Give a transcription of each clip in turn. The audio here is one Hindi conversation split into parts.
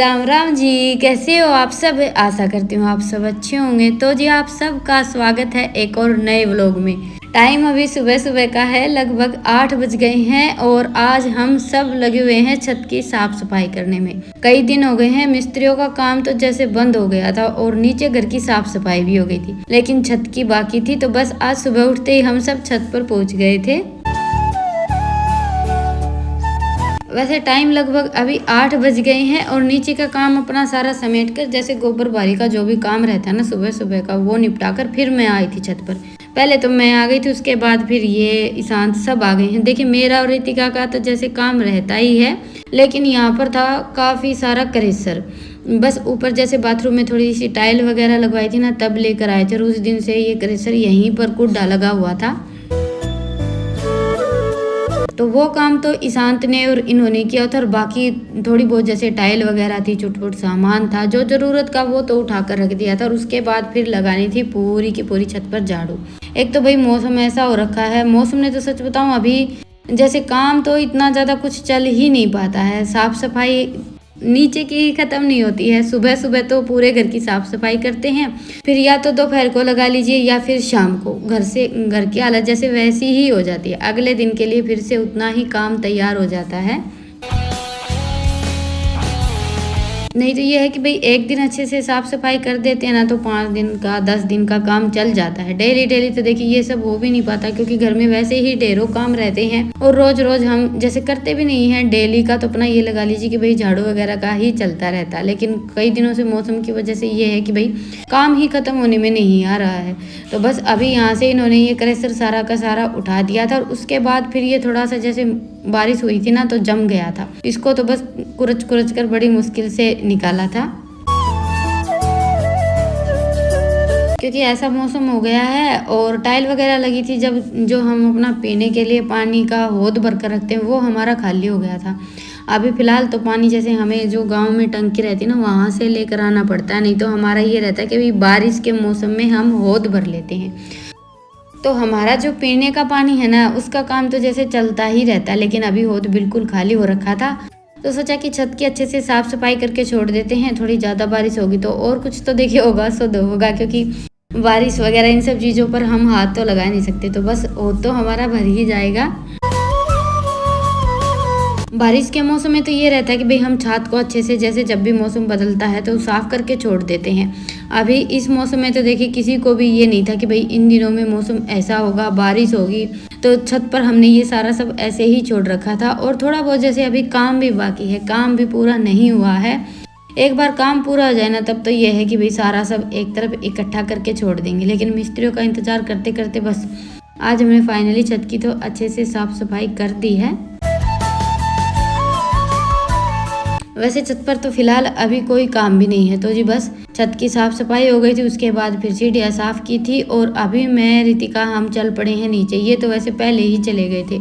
राम राम जी, कैसे हो आप सब। आशा करती हूँ आप सब अच्छे होंगे। तो जी आप सबका स्वागत है एक और नए व्लॉग में। टाइम अभी सुबह सुबह का है, लगभग 8 बज गए हैं और आज हम सब लगे हुए हैं छत की साफ सफाई करने में। कई दिन हो गए हैं, मिस्त्रियों का काम तो जैसे बंद हो गया था और नीचे घर की साफ सफाई भी हो गई थी, लेकिन छत की बाकी थी। तो बस आज सुबह उठते ही हम सब छत पर पहुंच गए थे। वैसे टाइम लगभग अभी 8 बज गए हैं और नीचे का काम अपना सारा समेट कर, जैसे गोबर बारी का जो भी काम रहता है ना सुबह सुबह का, वो निपटा कर फिर मैं आई थी छत पर। पहले तो मैं आ गई थी, उसके बाद फिर ये ईशांत सब आ गए हैं। देखिए मेरा और रितिका का तो जैसे काम रहता ही है, लेकिन यहाँ पर था काफ़ी सारा क्रेशर। बस ऊपर जैसे बाथरूम में थोड़ी सी टाइल वगैरह लगवाई थी ना, तब लेकर आए थे और उस दिन से ये क्रेशर यहीं पर कुड्डा लगा हुआ था। तो वो काम तो ईशांत ने और इन्होंने किया था और बाकी थोड़ी बहुत जैसे टाइल वगैरह थी, चुटपुट सामान था जो ज़रूरत का, वो तो उठा कर रख दिया था। और उसके बाद फिर लगानी थी पूरी की पूरी छत पर झाड़ू। एक तो भाई मौसम ऐसा हो रखा है, मौसम ने तो सच बताऊं अभी जैसे काम तो इतना ज़्यादा कुछ चल ही नहीं पाता है। साफ सफाई नीचे की ही खत्म नहीं होती है। सुबह सुबह तो पूरे घर की साफ सफाई करते हैं, फिर या तो दोपहर को लगा लीजिए या फिर शाम को घर की हालत जैसे वैसी ही हो जाती है। अगले दिन के लिए फिर से उतना ही काम तैयार हो जाता है। नहीं तो ये है कि भाई एक दिन अच्छे से साफ सफाई कर देते हैं ना, तो 5 दिन का 10 दिन का काम चल जाता है। डेली डेली तो देखिए ये सब हो भी नहीं पाता, क्योंकि घर में वैसे ही ढेरों काम रहते हैं और रोज रोज हम जैसे करते भी नहीं हैं डेली का। तो अपना ये लगा लीजिए कि भाई झाड़ू वगैरह का ही चलता रहता है। लेकिन कई दिनों से मौसम की वजह से ये है कि भाई काम ही खत्म होने में नहीं आ रहा है। तो बस अभी यहाँ से इन्होंने ये क्रेशर सारा का सारा उठा दिया था और उसके बाद फिर ये थोड़ा सा जैसे बारिश हुई थी ना, तो जम गया था। इसको तो बस कुरच कुरच कर बड़ी मुश्किल से निकाला था, क्योंकि ऐसा मौसम हो गया है। और टाइल वगैरह लगी थी, जब जो हम अपना पीने के लिए पानी का हौद भर कर रखते हैं वो हमारा खाली हो गया था। अभी फिलहाल तो पानी जैसे हमें जो गांव में टंकी रहती है ना, वहाँ से लेकर आना पड़ता है। नहीं तो हमारा ये रहता है कि भाई बारिश के मौसम में हम हौद भर लेते हैं। तो हमारा जो पीने का पानी है ना, उसका काम तो जैसे चलता ही रहता है, लेकिन अभी हौद बिल्कुल खाली हो रखा था। तो सोचा कि छत की अच्छे से साफ सफाई करके छोड़ देते हैं। थोड़ी ज़्यादा बारिश होगी तो और कुछ तो देखिए होगा शुद्ध होगा, क्योंकि बारिश वगैरह इन सब चीज़ों पर हम हाथ तो लगा नहीं सकते। तो बस हौद तो हमारा भर ही जाएगा। बारिश के मौसम में तो ये रहता है कि भाई हम छत को अच्छे से जैसे जब भी मौसम बदलता है तो साफ करके छोड़ देते हैं। अभी इस मौसम में तो देखिए किसी को भी ये नहीं था कि भाई इन दिनों में मौसम ऐसा होगा, बारिश होगी। तो छत पर हमने ये सारा सब ऐसे ही छोड़ रखा था। और थोड़ा बहुत जैसे अभी काम भी बाकी है, काम भी पूरा नहीं हुआ है। एक बार काम पूरा हो जाए ना, तब तो ये है कि भाई सारा सब एक तरफ इकट्ठा करके छोड़ देंगे। लेकिन मिस्त्रियों का इंतजार करते करते बस आज हमने फाइनली छत की तो अच्छे से साफ सफाई कर दी है। वैसे छत पर तो फिलहाल अभी कोई काम भी नहीं है। तो जी बस छत की साफ सफाई हो गई थी, उसके बाद फिर सीढ़ियाँ साफ की थी और अभी मैं रितिका हम चल पड़े हैं नीचे। ये तो वैसे पहले ही चले गए थे।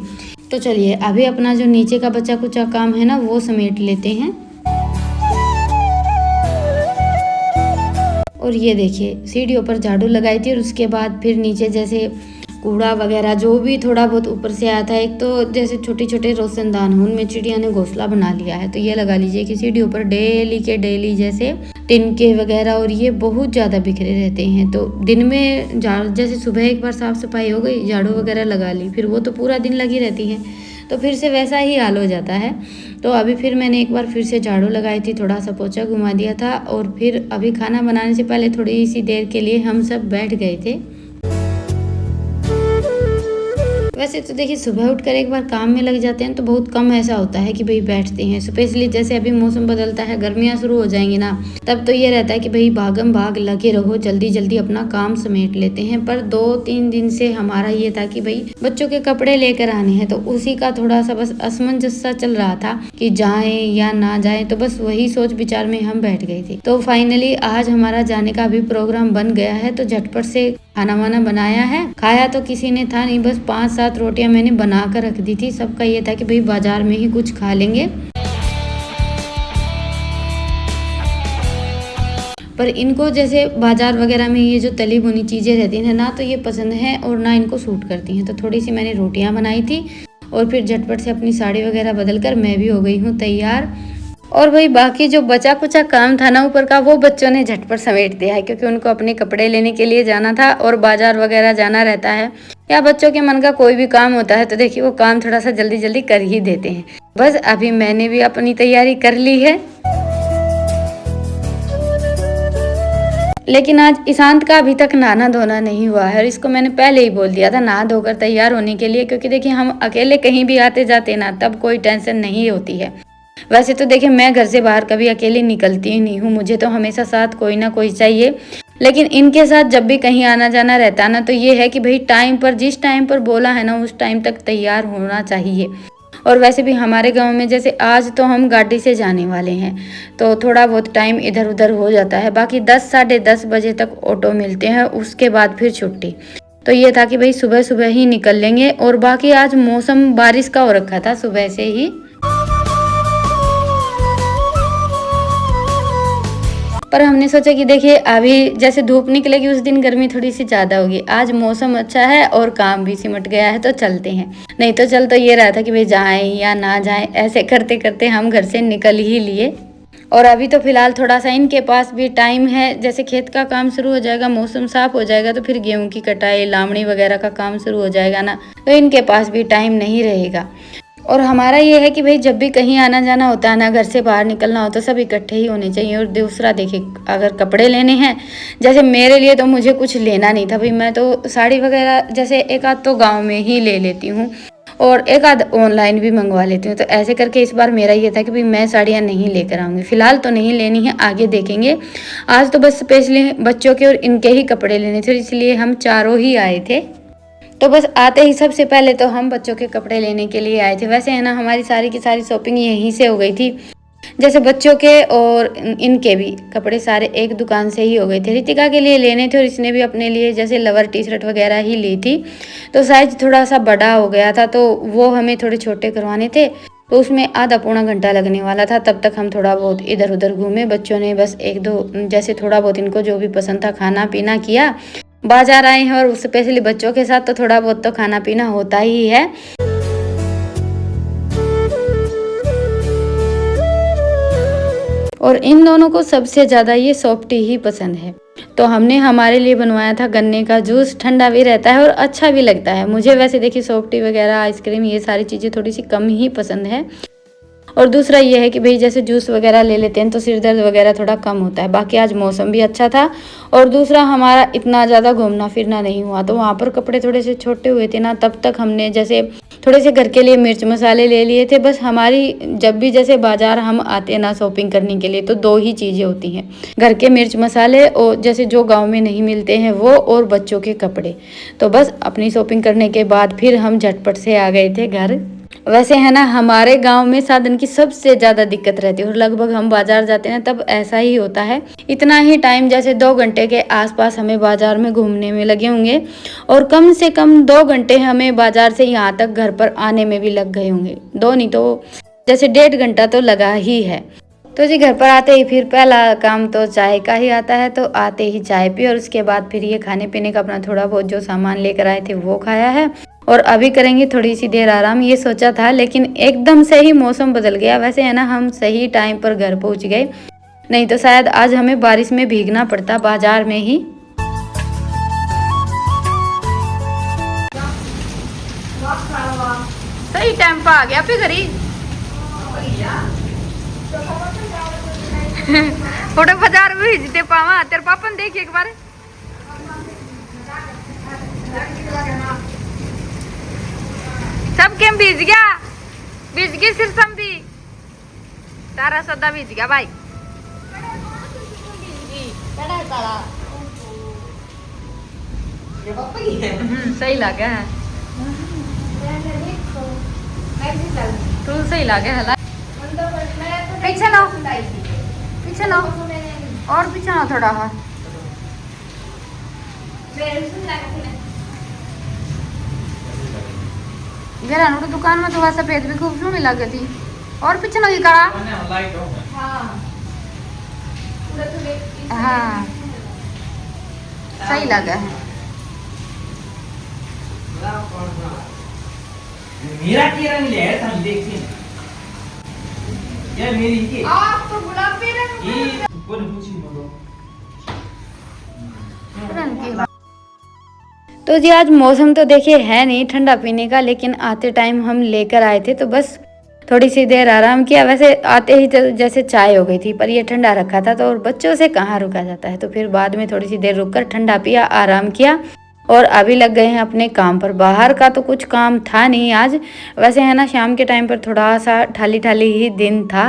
तो चलिए अभी अपना जो नीचे का बचा कुचा काम है ना, वो समेट लेते हैं। और ये देखिए सीढ़ियों पर झाड़ू लगाई थी और उसके बाद फिर नीचे जैसे कूड़ा वगैरह जो भी थोड़ा बहुत ऊपर से आया था। एक तो जैसे छोटे छोटे रोशनदान हैं, उनमें चिड़िया ने घोंसला बना लिया है। तो ये लगा लीजिए कि सीढ़ियों पर डेली के डेली जैसे तिनके वगैरह और ये बहुत ज़्यादा बिखरे रहते हैं। तो दिन में जैसे सुबह एक बार साफ सफाई हो गई, झाड़ू वगैरह लगा ली, फिर वो तो पूरा दिन लगी रहती है, तो फिर से वैसा ही हाल हो जाता है। तो अभी फिर मैंने एक बार फिर से झाड़ू लगाई थी, थोड़ा सा पोछा घुमा दिया था और फिर अभी खाना बनाने से पहले थोड़ी सी देर के लिए हम सब बैठ गए थे। वैसे तो देखिए सुबह उठकर एक बार काम में लग जाते हैं तो बहुत कम ऐसा होता है कि भाई बैठते हैं। स्पेशली जैसे अभी मौसम बदलता है, गर्मियाँ शुरू हो जाएंगी ना, तब तो ये रहता है कि भाई भागम भाग लगे रहो, जल्दी जल्दी अपना काम समेट लेते हैं। पर 2-3 दिन से हमारा ये था कि भाई बच्चों के कपड़े लेकर आने हैं, तो उसी का थोड़ा सा बस असमंजस सा चल रहा था कि जाएं या ना जाएं। तो बस वही सोच विचार में हम बैठ गए थे। तो फाइनली आज हमारा जाने का भी प्रोग्राम बन गया है। तो झटपट से खाना वाना बनाया है। खाया तो किसी ने था नहीं, बस 5-7 रोटियां मैंने बना कर रख दी थी। सबका ये था कि भाई बाजार में ही कुछ खा लेंगे। पर इनको जैसे बाजार वगैरह में ये जो तली भुनी चीज़ें रहती हैं ना, तो ये पसंद है और ना इनको सूट करती हैं। तो थोड़ी सी मैंने रोटियां बनाई थी और फिर झटपट से अपनी साड़ी वगैरह बदल कर मैं भी हो गई हूँ तैयार। और वही बाकी जो बचा कुचा काम था ना ऊपर का, वो बच्चों ने झटपट समेट दिया है, क्योंकि उनको अपने कपड़े लेने के लिए जाना था और बाजार वगैरह जाना रहता है, या बच्चों के मन का कोई भी काम होता है तो देखिए वो काम थोड़ा सा जल्दी जल्दी कर ही देते हैं। बस अभी मैंने भी अपनी तैयारी कर ली है। लेकिन आज ईशांत का अभी तक नहाना धोना नहीं हुआ है, और इसको मैंने पहले ही बोल दिया था नहा धोकर तैयार होने के लिए, क्योंकि देखिए हम अकेले कहीं भी आते जाते ना तब कोई टेंशन नहीं होती है। वैसे तो देखिए मैं घर से बाहर कभी अकेले निकलती ही नहीं हूँ, मुझे तो हमेशा साथ कोई ना कोई चाहिए। लेकिन इनके साथ जब भी कहीं आना जाना रहता ना, तो ये है कि भाई टाइम पर, जिस टाइम पर बोला है ना उस टाइम तक तैयार होना चाहिए। और वैसे भी हमारे गांव में जैसे आज तो हम गाड़ी से जाने वाले हैं, तो थोड़ा बहुत टाइम इधर उधर हो जाता है, बाकी 10 साढ़े 10 बजे तक ऑटो मिलते हैं, उसके बाद फिर छुट्टी। तो ये था कि भाई सुबह सुबह ही निकल लेंगे। और बाकी आज मौसम बारिश का हो रखा था सुबह से ही, पर हमने सोचा कि देखिए अभी जैसे धूप निकलेगी उस दिन गर्मी थोड़ी सी ज़्यादा होगी, आज मौसम अच्छा है और काम भी सिमट गया है तो चलते हैं। नहीं तो चल तो ये रहा था कि भाई जाएं या ना जाएं, ऐसे करते करते हम घर से निकल ही लिए। और अभी तो फिलहाल थोड़ा सा इनके पास भी टाइम है, जैसे खेत का काम शुरू हो जाएगा, मौसम साफ हो जाएगा तो फिर गेहूं की कटाई लावणी वगैरह का काम शुरू हो जाएगा ना, तो इनके पास भी टाइम नहीं रहेगा। और हमारा ये है कि भाई जब भी कहीं आना जाना होता है ना, घर से बाहर निकलना हो तो सब इकट्ठे ही होने चाहिए। और दूसरा देखिए अगर कपड़े लेने हैं, जैसे मेरे लिए तो मुझे कुछ लेना नहीं था भाई, मैं तो साड़ी वगैरह जैसे एक आध तो गांव में ही ले लेती हूँ और एक आध ऑनलाइन भी मंगवा लेती हूँ। तो ऐसे करके इस बार मेरा ये था कि भाई मैं साड़ियाँ नहीं लेकर आऊँगी, फिलहाल तो नहीं लेनी है, आगे देखेंगे। आज तो बस स्पेशली बच्चों के और इनके ही कपड़े लेने थे, इसलिए हम चारों ही आए थे। तो बस आते ही सबसे पहले तो हम बच्चों के कपड़े लेने के लिए आए थे। वैसे है ना हमारी सारी की सारी शॉपिंग यहीं से हो गई थी, जैसे बच्चों के और इनके भी कपड़े सारे एक दुकान से ही हो गए थे। रितिका के लिए लेने थे और इसने भी अपने लिए जैसे लवर टी शर्ट वगैरह ही ली थी, तो साइज थोड़ा सा बड़ा हो गया था तो वो हमें थोड़े छोटे करवाने थे, तो उसमें आधा पौना घंटा लगने वाला था। तब तक हम थोड़ा बहुत इधर उधर घूमे, बच्चों ने बस एक दो जैसे थोड़ा बहुत इनको जो भी पसंद था खाना पीना किया। बाजार आए हैं और स्पेशली बच्चों के साथ तो थोड़ा बहुत तो खाना पीना होता ही है। और इन दोनों को सबसे ज़्यादा ये सॉफ्ट टी ही पसंद है, तो हमने हमारे लिए बनवाया था गन्ने का जूस, ठंडा भी रहता है और अच्छा भी लगता है। मुझे वैसे देखिए सॉफ्ट टी वगैरह आइसक्रीम ये सारी चीज़ें थोड़ी सी कम ही पसंद है। और दूसरा ये है कि भाई जैसे जूस वगैरह ले लेते हैं तो सिर दर्द वगैरह थोड़ा कम होता है। बाकी आज मौसम भी अच्छा था और दूसरा हमारा इतना ज़्यादा घूमना फिरना नहीं हुआ, तो वहाँ पर कपड़े थोड़े से छोटे हुए थे ना, तब तक हमने जैसे थोड़े से घर के लिए मिर्च मसाले ले लिए थे। बस हमारी जब भी जैसे बाजार हम आते हैं ना शॉपिंग करने के लिए, तो दो ही चीज़ें होती हैं, घर के मिर्च मसाले और जैसे जो गाँव में नहीं मिलते हैं वो, और बच्चों के कपड़े। तो बस अपनी शॉपिंग करने के बाद फिर हम झटपट से आ गए थे घर। वैसे है ना हमारे गांव में साधन की सबसे ज़्यादा दिक्कत रहती है, और लगभग हम बाजार जाते हैं तब ऐसा ही होता है। इतना ही टाइम जैसे 2 घंटे के आसपास हमें बाजार में घूमने में लगे होंगे, और कम से कम 2 घंटे हमें बाजार से यहाँ तक घर पर आने में भी लग गए होंगे, 2 नहीं तो जैसे 1.5 घंटा तो लगा ही है। तो जी घर पर आते ही फिर पहला काम तो चाय का ही आता है, तो आते ही चाय पी और उसके बाद फिर ये खाने पीने का अपना थोड़ा बहुत जो सामान लेकर आए थे वो खाया है। और अभी करेंगे थोड़ी सी देर आराम, ये सोचा था, लेकिन एकदम से ही मौसम बदल गया। वैसे है ना हम सही टाइम पर घर पहुंच गए, नहीं तो शायद आज हमें बारिश में भीगना पड़ता बाजार में ही। सही टाइम पर आ गया फिर घरी थोड़े बाजार में भेजते पावा। तेरे पापा ने देखिए एक बार, सब केम भीज गई सिरसम भी, तारा सदा भीज गया भाई। सही लगे है, तू सही लगे है। पीछे लो, पीछे लो और पीछे लो थोड़ा। हाँ गेला नोट दुकान में तो सफेद भी खूब सोनी लगी थी, और पीछे लगी कड़ा। हाँ सही लगा है। मेरा की रंग ले है, हम देखिए यार मेरी के आप तो गुलाबी रंग ये कौन पूछी बोलो। तो जी आज मौसम तो देखिए है नहीं ठंडा पीने का, लेकिन आते टाइम हम लेकर आए थे तो बस थोड़ी सी देर आराम किया। वैसे आते ही जैसे चाय हो गई थी, पर ये ठंडा रखा था तो और बच्चों से कहाँ रुका जाता है, तो फिर बाद में थोड़ी सी देर रुककर ठंडा पिया, आराम किया और अभी लग गए हैं अपने काम पर। बाहर का तो कुछ काम था नहीं आज, वैसे है ना शाम के टाइम पर थोड़ा सा ठाली ठाली ही दिन था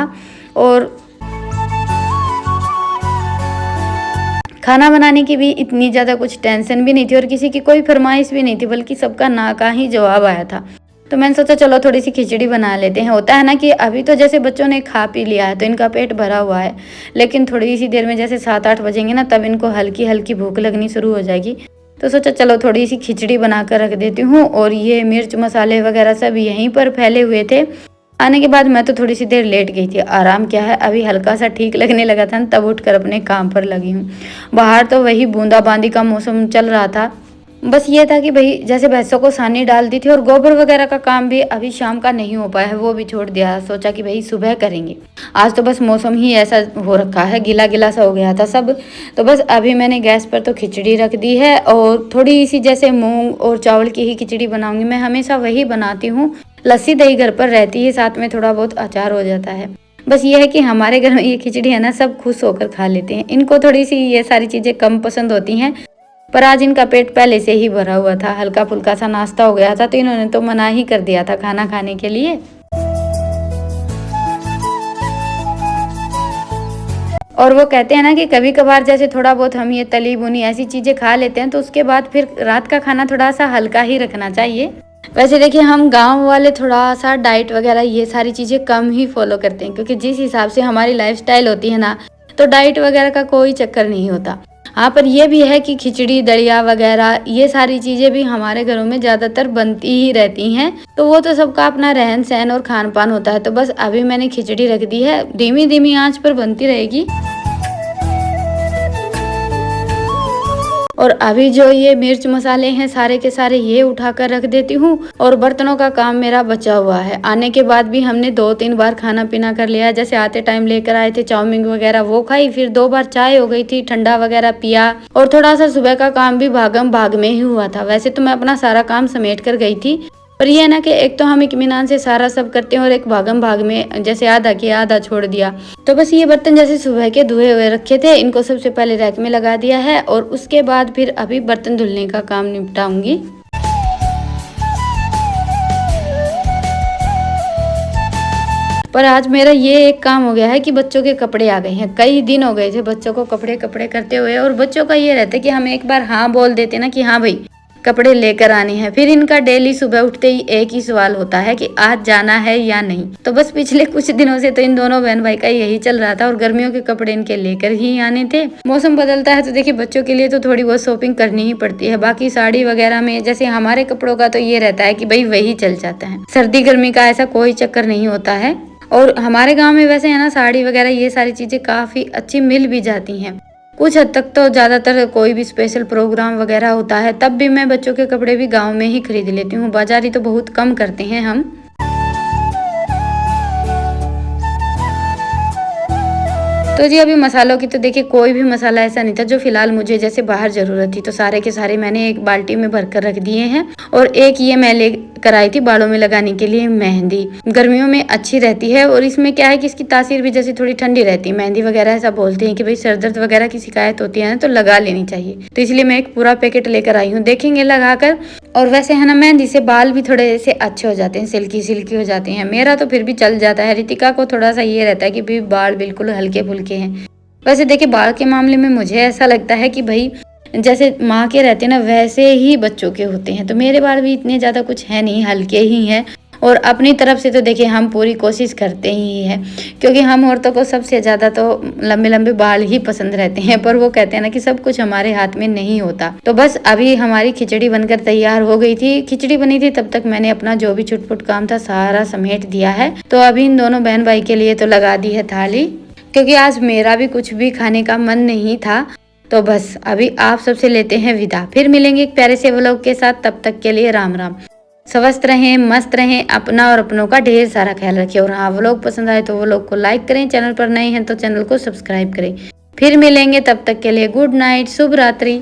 और खाना बनाने की भी इतनी ज़्यादा कुछ टेंशन भी नहीं थी और किसी की कोई फरमाइश भी नहीं थी, बल्कि सबका ना का ही जवाब आया था। तो मैंने सोचा चलो थोड़ी सी खिचड़ी बना लेते हैं। होता है ना कि अभी तो जैसे बच्चों ने खा पी लिया है तो इनका पेट भरा हुआ है, लेकिन थोड़ी सी देर में जैसे 7-8 बजेंगे ना तब इनको हल्की हल्की भूख लगनी शुरू हो जाएगी। तो सोचा चलो थोड़ी सी खिचड़ी बना कर रख देती हूँ। और ये मिर्च मसाले वगैरह सब यहीं पर फैले हुए थे। आने के बाद मैं तो थोड़ी सी देर लेट गई थी, आराम किया है, अभी हल्का सा ठीक लगने लगा था तब उठकर अपने काम पर लगी हूँ। बाहर तो वही बूंदाबांदी का मौसम चल रहा था। बस ये था कि भाई जैसे भैंसों को सानी डाल दी थी और गोबर वगैरह का काम भी अभी शाम का नहीं हो पाया है, वो भी छोड़ दिया, सोचा कि भाई सुबह करेंगे। आज तो बस मौसम ही ऐसा हो रखा है, गीला गीला सा हो गया था सब। तो बस अभी मैंने गैस पर तो खिचड़ी रख दी है और थोड़ी सी जैसे मूंग और चावल की ही खिचड़ी बनाऊंगी। मैं हमेशा वही बनाती हूँ, लस्सी दही घर पर रहती है, साथ में थोड़ा बहुत अचार हो जाता है। बस ये है कि हमारे घर में ये खिचड़ी है ना सब खुश होकर खा लेते हैं। इनको थोड़ी सी ये सारी चीज़ें कम पसंद होती हैं, पर आज इनका पेट पहले से ही भरा हुआ था, हल्का फुल्का सा नाश्ता हो गया था तो इन्होंने तो मना ही कर दिया था खाना खाने के लिए। और वो कहते हैं ना कि कभी कभार जैसे थोड़ा बहुत हम ये तली भुनी ऐसी चीज़ें खा लेते हैं तो उसके बाद फिर रात का खाना थोड़ा सा हल्का ही रखना चाहिए। वैसे देखिए हम गांव वाले थोड़ा सा डाइट वगैरह ये सारी चीज़ें कम ही फॉलो करते हैं, क्योंकि जिस हिसाब से हमारी लाइफस्टाइल होती है ना तो डाइट वगैरह का कोई चक्कर नहीं होता। हाँ पर ये भी है कि खिचड़ी दलिया वगैरह ये सारी चीज़ें भी हमारे घरों में ज़्यादातर बनती ही रहती हैं, तो वो तो सबका अपना रहन सहन और खान पान होता है। तो बस अभी मैंने खिचड़ी रख दी है, धीमी धीमी आंच पर बनती रहेगी। और अभी जो ये मिर्च मसाले हैं सारे के सारे ये उठा कर रख देती हूँ और बर्तनों का काम मेरा बचा हुआ है। आने के बाद भी हमने 2-3 बार खाना पीना कर लिया। जैसे आते टाइम लेकर आए थे चाउमीन वगैरह वो खाई, फिर 2 बार चाय हो गई थी, ठंडा वगैरह पिया और थोड़ा सा सुबह का काम भी भागम भाग में ही हुआ था। वैसे तो मैं अपना सारा काम समेट कर गई थी, पर यह है ना कि एक तो हम इत्मीनान से सारा सब करते हैं और एक भागम भाग में जैसे आधा किया आधा छोड़ दिया। तो बस ये बर्तन जैसे सुबह के धुए हुए रखे थे, इनको सबसे पहले रैक में लगा दिया है और उसके बाद फिर अभी बर्तन धुलने का काम निपटाऊंगी। पर आज मेरा ये एक काम हो गया है कि बच्चों के कपड़े आ गए हैं। कई दिन हो गए थे बच्चों को कपड़े कपड़े करते हुए, और बच्चों का ये रहता है कि हम एक बार हाँ बोल देते ना कि हाँ भाई कपड़े लेकर आने हैं, फिर इनका डेली सुबह उठते ही एक ही सवाल होता है कि आज जाना है या नहीं। तो बस पिछले कुछ दिनों से तो इन दोनों बहन भाई का यही चल रहा था और गर्मियों के कपड़े इनके लेकर ही आने थे। मौसम बदलता है तो देखिए बच्चों के लिए तो थोड़ी बहुत शॉपिंग करनी ही पड़ती है। बाकी साड़ी वगैरह में जैसे हमारे कपड़ों का तो ये रहता है कि भाई वही चल जाता है, सर्दी गर्मी का ऐसा कोई चक्कर नहीं होता है। और हमारे गाँव में वैसे है ना साड़ी वगैरह ये सारी चीजें काफी अच्छी मिल भी जाती हैं। कुछ हद तक तो ज़्यादातर कोई भी स्पेशल प्रोग्राम वगैरह होता है तब भी मैं बच्चों के कपड़े भी गांव में ही खरीद लेती हूँ, बाजारी तो बहुत कम करते हैं हम। तो जी अभी मसालों की तो देखिए कोई भी मसाला ऐसा नहीं था जो फिलहाल मुझे जैसे बाहर ज़रूरत थी, तो सारे के सारे मैंने एक बाल्टी में भर कर रख दिए हैं। और एक ये मैं लेकर आई थी बालों में लगाने के लिए मेहंदी, गर्मियों में अच्छी रहती है और इसमें क्या है कि इसकी तासीर भी जैसे थोड़ी ठंडी रहती है। मेहंदी वगैरह ऐसा बोलते हैं कि भाई सर दर्द वगैरह की शिकायत होती है ना तो लगा लेनी चाहिए, तो इसलिए मैं एक पूरा पैकेट लेकर आई हूँ, देखेंगे लगाकर। और वैसे है ना मेहंदी से बाल भी थोड़े से अच्छे हो जाते हैं, सिल्की सिल्की हो जाते हैं। मेरा तो फिर भी चल जाता है, रितिका को थोड़ा सा ये रहता है कि भी बाल बिल्कुल हल्के फुल्के हैं। वैसे देखिए बाल के मामले में मुझे ऐसा लगता है कि भाई जैसे माँ के रहते हैं ना वैसे ही बच्चों के होते हैं, तो मेरे बाल भी इतने ज़्यादा कुछ है नहीं, हल्के ही हैं। और अपनी तरफ से तो देखिए हम पूरी कोशिश करते ही हैं, क्योंकि हम औरतों को सबसे ज़्यादा तो लंबे लंबे बाल ही पसंद रहते हैं। पर वो कहते हैं ना कि सब कुछ हमारे हाथ में नहीं होता। तो बस अभी हमारी खिचड़ी बनकर तैयार हो गई थी, खिचड़ी बनी थी तब तक मैंने अपना जो भी छुटपुट काम था सारा समेट दिया है। तो अभी इन दोनों बहन भाई के लिए तो लगा दी है थाली, क्योंकि आज मेरा भी कुछ भी खाने का मन नहीं था। तो बस अभी आप सबसे लेते हैं विदा, फिर मिलेंगे एक प्यारे से व्लॉग के साथ, तब तक के लिए राम राम। स्वस्थ रहें, मस्त रहें, अपना और अपनों का ढेर सारा ख्याल रखें। और हाँ, व्लॉग पसंद आए तो व्लॉग को लाइक करें, चैनल पर नए हैं तो चैनल को सब्सक्राइब करें। फिर मिलेंगे, तब तक के लिए गुड नाइट, शुभ रात्रि।